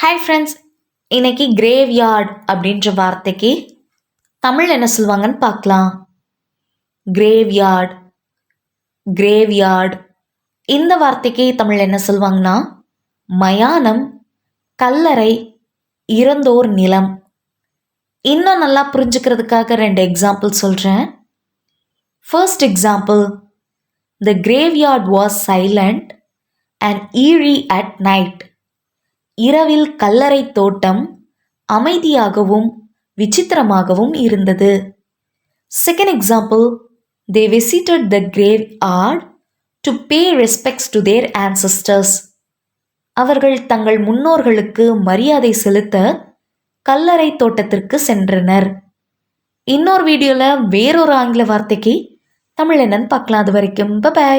Hi friends, இன்னைக்கு graveyard அப்படின்ற வார்த்தைக்கு தமிழ் என்ன சொல்லுவாங்கன்னு பார்க்கலாம். கிரேவ்யார்ட், கிரேவ்யார்ட் இந்த வார்த்தைக்கு தமிழ் என்ன சொல்லுவாங்கன்னா மயானம், கல்லறை, இறந்தோர் நிலம். இன்னும் நல்லா புரிஞ்சுக்கிறதுக்காக 2 எக்ஸாம்பிள் சொல்கிறேன். First example, the graveyard was silent and eerie at night. இரவில் கல்லறை தோட்டம் அமைதியாகவும் விசித்திரமாகவும் இருந்தது. Second example, they visited the graveyard to pay respects to their ancestors. அவர்கள் தங்கள் முன்னோர்களுக்கு மரியாதை செலுத்த கல்லறை தோட்டத்திற்கு சென்றனர். இன்னொரு வீடியோவில் வேறொரு ஆங்கில வார்த்தைக்கு தமிழ் என்னன்னு பார்க்கலாம். அது வரைக்கும் பை.